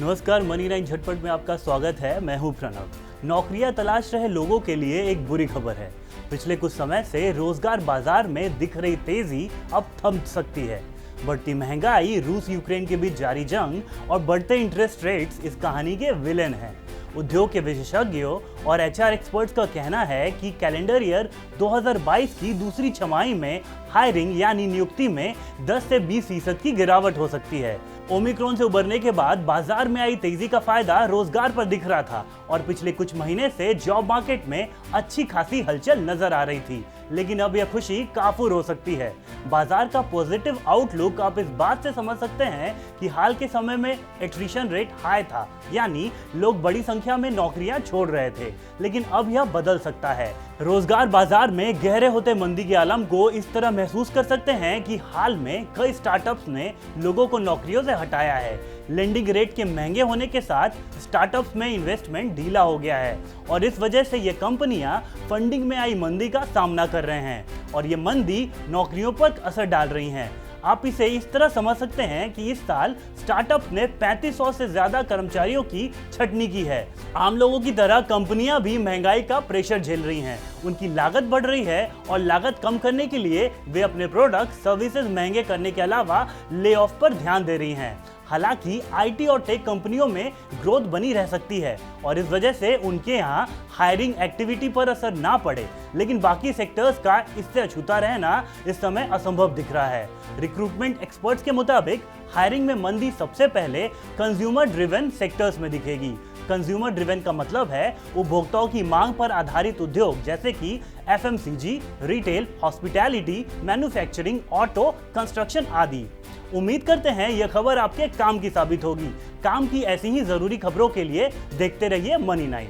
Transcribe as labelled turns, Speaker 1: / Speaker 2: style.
Speaker 1: नमस्कार, मनी 9 झटपट में आपका स्वागत है। मैं हूं प्रणव। नौकरियां तलाश रहे लोगों के लिए एक बुरी खबर है। पिछले कुछ समय से रोजगार बाजार में दिख रही तेजी अब थम सकती है। बढ़ती महंगाई, रूस यूक्रेन के बीच जारी जंग और बढ़ते इंटरेस्ट रेट्स इस कहानी के विलेन हैं। उद्योग के विशेषज्ञों और एचआर एक्सपर्ट्स का कहना है कि कैलेंडर ईयर 2022 की दूसरी छमाही में हायरिंग यानी नियुक्ति में 10 से 20% की गिरावट हो सकती है। ओमिक्रॉन से उबरने के बाद बाजार में आई तेजी का फायदा रोजगार पर दिख रहा था और पिछले कुछ महीने से जॉब मार्केट में अच्छी खासी हलचल नजर आ रही थी, लेकिन अब यह खुशी काफूर हो सकती है। बाजार का पॉजिटिव आउटलुक आप इस बात से समझ सकते हैं कि हाल के समय में एट्रिशन रेट हाई था, यानी लोग बड़ी संख्या में नौकरियां छोड़ रहे थे, लेकिन अब यह बदल सकता है। रोजगार बाजार में गहरे होते मंदी के आलम को इस तरह महसूस कर सकते हैं कि हाल में कई स्टार्टअप्स ने लोगों को नौकरियों से हटाया है। लेंडिंग रेट के महंगे होने के साथ स्टार्टअप्स में इन्वेस्टमेंट ढीला हो गया है और इस वजह से ये कंपनियां फंडिंग में आई मंदी का सामना कर रहे हैं और ये मंदी नौकरियों पर असर डाल रही हैं। आप इसे इस तरह समझ सकते हैं कि इस साल स्टार्टअप ने 3500 से ज्यादा कर्मचारियों की छटनी की है। आम लोगों की तरह कंपनियां भी महंगाई का प्रेशर झेल रही हैं। उनकी लागत बढ़ रही है और लागत कम करने के लिए वे अपने प्रोडक्ट सर्विसेज महंगे करने के अलावा ले ऑफ पर ध्यान दे रही हैं। हालांकि आईटी और टेक कंपनियों में ग्रोथ बनी रह सकती है और इस वजह से उनके यहाँ हायरिंग एक्टिविटी पर असर ना पड़े, लेकिन बाकी सेक्टर्स का इससे अछूता रहना इस समय असंभव दिख रहा है। रिक्रूटमेंट एक्सपर्ट्स के मुताबिक हायरिंग में मंदी सबसे पहले कंज्यूमर ड्रिवन सेक्टर्स में दिखेगी। कंज्यूमर ड्रिवन का मतलब है उपभोक्ताओं की मांग पर आधारित उद्योग जैसे कि FMCG, retail, hospitality, manufacturing, auto, construction आदि। उम्मीद करते हैं यह खबर आपके काम की साबित होगी। काम की ऐसी ही जरूरी खबरों के लिए देखते रहिए मनी 9।